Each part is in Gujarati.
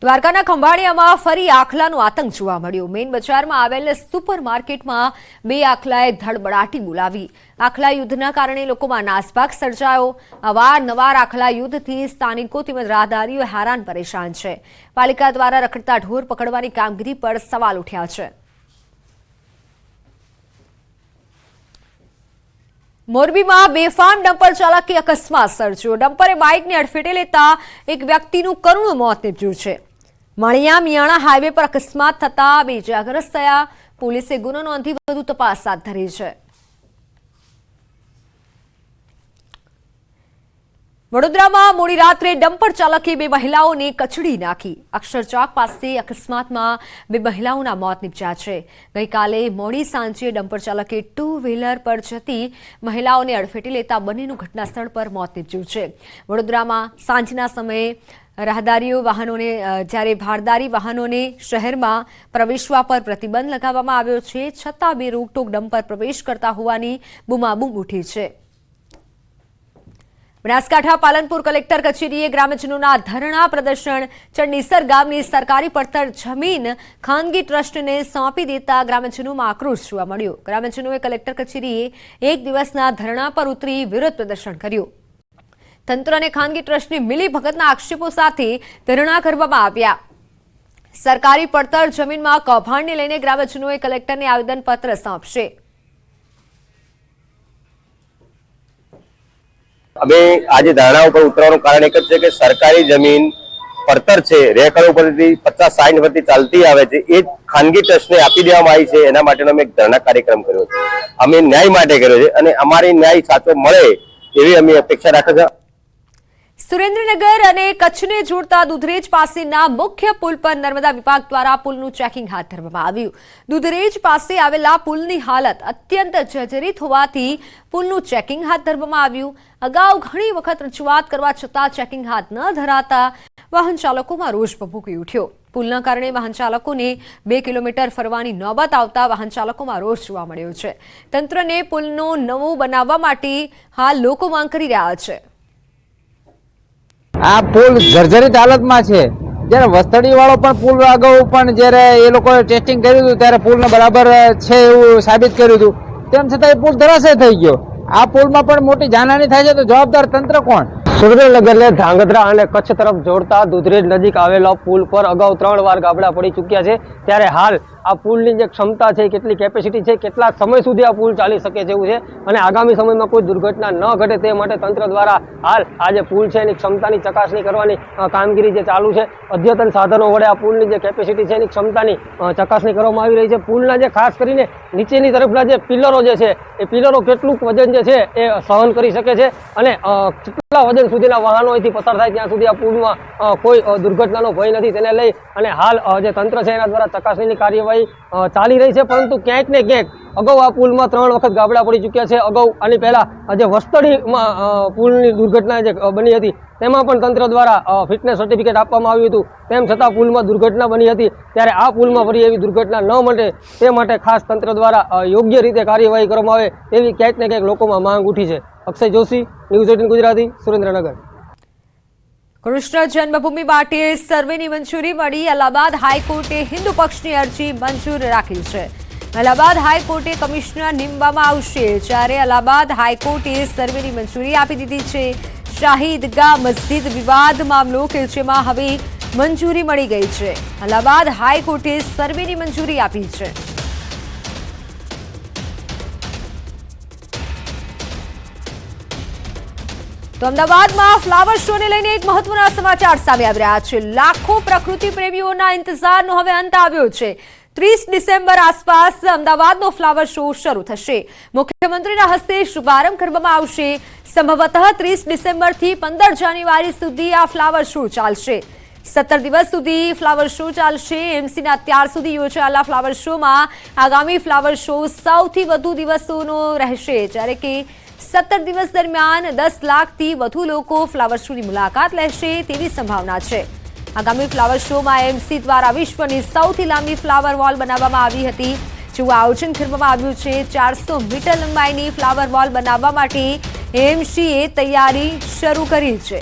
દ્વારકાના ખંભાળિયામાં ફરી આખલાનો આતંક જોવા મળ્યો। મેઇન બજારમાં આવેલ સુપર માર્કેટમાં બે આખલાએ ધડબડાટી બોલાવી। આખલા યુદ્ધના કારણે લોકોમાં નાસભાગ સર્જાયો। અવારનવાર આખલા યુદ્ધથી સ્થાનિકો તેમજ રાહદારીઓ હેરાન પરેશાન છે। પાલિકા દ્વારા રખડતા ઢોર પકડવાની કામગીરી પર સવાલ ઉઠ્યા છે। મોરબીમાં બેફામ ડમ્પર ચાલકે અકસ્માત સર્જ્યો। ડમ્પરે બાઇકને અડફેટે લેતા એક વ્યક્તિનું કરુણ મોત નીપજ્યું છે। મણિયા મિયાણા હાઈવે પર અકસ્માત થતા બે ઇજાગ્રસ્ત થયા। પોલીસે ગુનો નોંધી વધુ તપાસ હાથ ધરી છે। વડોદરામાં મોડી રાત્રે ડમ્પર ચાલકે બે મહિલાઓને કચડી નાખી। અક્ષરચોક પાસે અકસ્માતમાં બે મહિલાઓના મોત નીપજ્યા છે। ગઈકાલે મોડી સાંજે ડમ્પર ચાલકે ટુ વ્હીલર પર જતી મહિલાઓને અડફેટે લેતા બંનેનું ઘટના સ્થળ પર મોત નીપજ્યું છે। વડોદરામાં સાંજના સમયે રાહદારીઓ વાહનોને જ્યારે ભારદારી વાહનોને શહેરમાં પ્રવેશવા પર પ્રતિબંધ લગાવવામાં આવ્યો છે, છતાં બે રોકટોક ડમ્પર પ્રવેશ કરતા હોવાની બૂમાબૂમ ઉઠી છે। બનાસકાંઠા પાલનપુર કલેક્ટર કચેરીએ ગ્રામજનોના ધરણા પ્રદર્શન। ચંડીસર ગામની સરકારી પડતર જમીન ખાનગી ટ્રસ્ટને સોંપી દેતા ગ્રામજનોમાં આક્રોશ જોવા મળ્યો। ગ્રામજનોએ કલેક્ટર કચેરીએ એક દિવસના ધરણા પર ઉતરી વિરોધ પ્રદર્શન કર્યું। તંત્ર અને ખાનગી ટ્રસ્ટની મિલીભગતના આક્ષેપો સાથે ધરણા કરવામાં આવ્યા। સરકારી પડતર જમીનમાં કૌભાંડને લઈને ગ્રામજનોએ કલેક્ટરને આવેદનપત્ર સોંપશે। અમે આજે ધરણા ઉપર ઉતરવાનું કારણ એક જ છે કે સરકારી જમીન પડતર છે, રેકડ ઉપરથી 50-60 વર્ષથી ચાલતી આવે છે, એ ખાનગી ટ્રસ્ટને આપી દેવામાં આવી છે। એના માટેનો અમે એક ધરણા કાર્યક્રમ કર્યો છે। અમે ન્યાય માટે કર્યો છે અને અમારી ન્યાય સાચો મળે એવી અમે અપેક્ષા રાખે છે। સુરેન્દ્રનગર અને કચ્છને જોડતા દુધરેજ પાસેના મુખ્ય પુલ પર નર્મદા વિભાગ દ્વારા પુલનું ચેકિંગ હાથ ધરવામાં આવ્યું। દુધરેજ પાસે આવેલા પુલની હાલત અત્યંત જર્જરિત હોવાથી પુલનું ચેકિંગ હાથ ધરવામાં આવ્યું। અગાઉ ઘણી વખત રજૂઆત કરવા છતાં ચેકિંગ હાથ ન ધરાતા વાહન ચાલકોમાં રોષ ભભૂકી ઉઠ્યો। પુલના કારણે વાહન ચાલકોને 2 કિલોમીટર ફરવાની નોબત આવતા વાહન ચાલકોમાં રોષ જોવા મળ્યો છે। તંત્રને પુલનો નવો બનાવવા માટે હાલ લોકો માંગ કરી રહ્યા છે। આ પુલ જર્જરિત હાલતમાં છે। જ્યારે વસ્તડી વાળો પણ પુલ અગાઉ પણ જ્યારે એ લોકોએ ટેસ્ટિંગ કર્યું હતું ત્યારે પુલને બરાબર છે એવું સાબિત કર્યું હતું, તેમ છતાં એ પુલ ધરાશય થઈ ગયો। આ પુલમાં પણ મોટી જાનહાની થાય છે તો જવાબદાર તંત્ર કોણ? સુરેન્દ્રનગરને ધાંગધ્રા અને કચ્છ તરફ જોડતા દુધરેજ નજીક આવેલા પુલ પર અગાઉ 3 વાર ગાબડા પડી ચૂક્યા છે। ત્યારે હાલ આ પુલની જે ક્ષમતા છે, કેટલી કેપેસિટી છે, કેટલા સમય સુધી આ પુલ ચાલી શકે તેવું છે અને આગામી સમયમાં કોઈ દુર્ઘટના ન ઘટે તે માટે તંત્ર દ્વારા હાલ આ જે પુલ છે એની ક્ષમતાની ચકાસણી કરવાની કામગીરી જે ચાલુ છે। અદ્યતન સાધનો વડે આ પુલની જે કેપેસિટી છે એની ક્ષમતાની ચકાસણી કરવામાં આવી રહી છે। પુલના જે ખાસ કરીને નીચેની તરફના જે પિલરો જે છે એ પિલરો કેટલું વજન જે છે એ સહન કરી શકે છે અને કેટલા વજન સુધીના વાહનો અહીંથી પસાર થાય ત્યાં સુધી આ પુલમાં કોઈ દુર્ઘટનાનો ભય નથી। તેને લઈ અને હાલ જે તંત્ર છે એના દ્વારા ચકાસણીની કાર્યવાહી ચાલી રહી છે, પરંતુ ક્યાંક ને ક્યાંક અગાઉ આ પુલમાં 3 વખત ગાબડા પડી ચૂક્યા છે। અગાઉ આની પહેલા જે વસ્તડીમાં પુલની દુર્ઘટના જે બની હતી તેમાં પણ તંત્ર દ્વારા ફિટનેસ સર્ટિફિકેટ આપવામાં આવ્યું હતું, તેમ છતાં પુલમાં દુર્ઘટના બની હતી। ત્યારે આ પુલમાં ફરી એવી દુર્ઘટના ન મળે તે માટે ખાસ તંત્ર દ્વારા યોગ્ય રીતે કાર્યવાહી કરવામાં આવે તેવી ક્યાંક ને ક્યાંક લોકોમાં માંગ ઉઠી છે। અક્ષય જોશી, ન્યૂઝ 18 ગુજરાતી, સુરેન્દ્રનગર। કૃષ્ણ જન્મભૂમિ માટે સર્વેની મંજૂરી મળી। અલ્હાબાદ હાઈકોર્ટે હિન્દુ પક્ષની અરજી મંજૂર રાખી છે। અલ્હાબાદ હાઈકોર્ટે કમિશનર નીમવામાં આવશે, જ્યારે અલ્હાબાદ હાઈકોર્ટે સર્વેની મંજૂરી આપી દીધી છે। શાહી ઈદગાહ મસ્જિદ વિવાદ મામલો કે જેમાં હવે મંજૂરી મળી ગઈ છે। અલ્હાબાદ હાઈકોર્ટે સર્વેની મંજૂરી આપી છે। તો અમદાવાદમાં ફ્લાવર શોને લઈને એક મહત્વના સમાચાર સામે આવી રહ્યા છે। લાખો પ્રકૃતિ પ્રેમીઓના ઇંતજારનો હવે અંત આવ્યો છે। 30 ડિસેમ્બર આસપાસ અમદાવાદનો ફ્લાવર શો શરૂ થશે। મુખ્યમંત્રીના હસ્તે શુભારંભ કરવામાં આવશે। સંભવતઃ 30 ડિસેમ્બરથી 15 જાન્યુઆરી સુધી આ ફ્લાવર શો ચાલશે। 17 દિવસ સુધી ફ્લાવર શો ચાલશે। એમસીના અત્યાર સુધી યોજાયેલા ફ્લાવર શોમાં આગામી ફ્લાવર શો સૌથી વધુ દિવસોનો રહેશે, જ્યારે કે 17 દિવસ દરમિયાન 10 લાખથી વધુ લોકો ફ્લાવર શોની મુલાકાત લેશે તેવી સંભાવના છે। આગામી ફ્લાવર શોમાં એમસી દ્વારા વિશ્વની સૌથી લાંબી ફ્લાવર વોલ બનાવવામાં આવી હતી, જેવું આયોજન કરવામાં આવ્યું છે। 400 મીટર લંબાઈની ફ્લાવર વોલ બનાવવા માટે એમસીએ તૈયારી શરૂ કરી છે।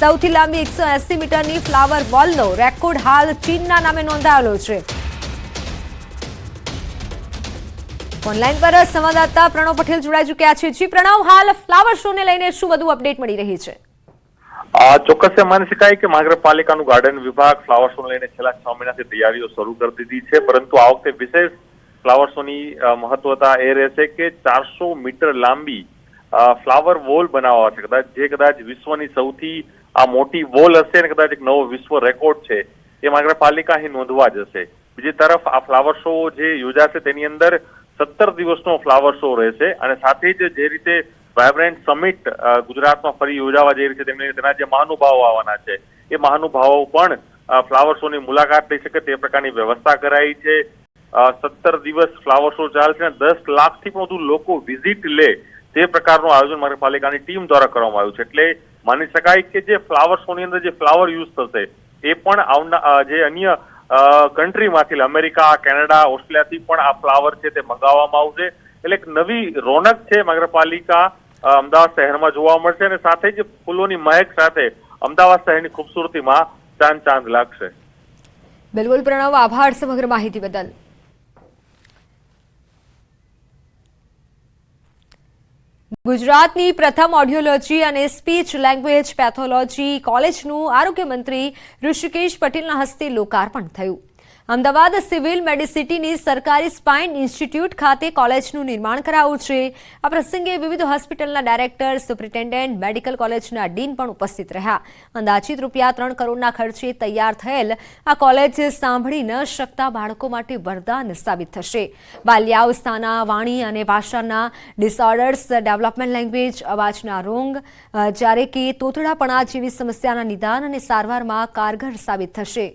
સૌથી લાંબી 180 મીટરની ફ્લાવર વોલનો રેકોર્ડ હાલ ચીનના નામે નોંધાયેલો છે. ઓનલાઈન પર સંવાદદાતા પ્રણવ પટેલ જોડાઈ ચૂક્યા છે. જી પ્રણવ, હાલ ફ્લાવર શોને લઈને શું વધુ અપડેટ મળી રહી છે? ચોક્કસ માની શકાય કે મહાનગરપાલિકાનું ગાર્ડન વિભાગ ફ્લાવર શો લઈને છેલ્લા 6 મહિનાથી તૈયારીઓ શરૂ કરી દીધી છે, પરંતુ આ વખતે વિશેષ ફ્લાવર શોની મહત્વતા એ રહેશે કે 400 મીટર લાંબી ફ્લાવર વોલ બનાવવા છે, કદાચ વિશ્વની સૌથી આ મોટી વોલ હશે અને કદાચ એક નવો વિશ્વ રેકોર્ડ છે એ મહાનગરપાલિકા અહીં નોંધવા જશે. બીજી તરફ આ ફ્લાવર શો જે યોજાશે તેની અંદર 17 દિવસનો ફ્લાવર શો રહેશે અને સાથે જ જે રીતે વાયબ્રન્ટ સમિટ ગુજરાતમાં ફરી યોજાવા જઈ રહી છે તેના જે મહાનુભાવો આવવાના છે એ મહાનુભાવો પણ ફ્લાવર શોની મુલાકાત લઈ શકે તે પ્રકારની વ્યવસ્થા કરાઈ છે. 17 દિવસ ફ્લાવર શો ચાલશે અને 10 લાખથી પણ વધુ લોકો વિઝિટ લે તે પ્રકારનું આયોજન મહાનગરપાલિકાની ટીમ દ્વારા કરવામાં આવ્યું છે. એટલે માની શકાય કે જે ફ્લાવર શોની અંદર જે ફ્લાવર યુઝ થશે એ પણ જે અન્ય કન્ટ્રીમાંથી અમેરિકા, કેનેડા, ઓસ્ટ્રેલિયાથી પણ આ ફ્લાવર છે તે મંગાવવામાં આવશે. એટલે એક નવી રોનક છે મહાનગરપાલિકા અમદાવાદ શહેરમાં જોવા મળશે અને સાથે જ ફૂલોની મહેક સાથે અમદાવાદ શહેરની ખૂબસૂરતીમાં ચાંદ લાગશે. બિલકુલ પ્રણવ, આભાર સમગ્ર માહિતી બદલ. ગુજરાતની પ્રથમ ઓડિયોલોજી અને સ્પીચ લેંગ્વેજ પેથોલોજી કોલેજનું આરોગ્ય મંત્રી ઋષિકેશ પટેલના હસ્તે લોકાર્પણ થયું. અમદાવાદ સિવિલ મેડિસિટીની સરકારી સ્પાઇન ઇન્સ્ટિટ્યૂટ ખાતે કોલેજનું નિર્માણ કરાયું છે. આ પ્રસંગે વિવિધ હોસ્પિટલના ડાયરેક્ટર, સુપ્રિન્ટેન્ડન્ટ, મેડિકલ કોલેજના ડીન પણ ઉપસ્થિત રહ્યા. અંદાજિત ₹3 કરોડના ખર્ચે તૈયાર થયેલ આ કોલેજ સાંભળી ન શકતા બાળકો માટે વરદાન સાબિત થશે. બાલ્યાવસ્થાના વાણી અને ભાષાના ડિસઓર્ડર્સ, ડેવલપમેન્ટ લેંગ્વેજ, અવાજના રોગ, જ્યારે કે તોતડાપણા જેવી સમસ્યાના નિદાન અને સારવારમાં કારગર સાબિત થશે.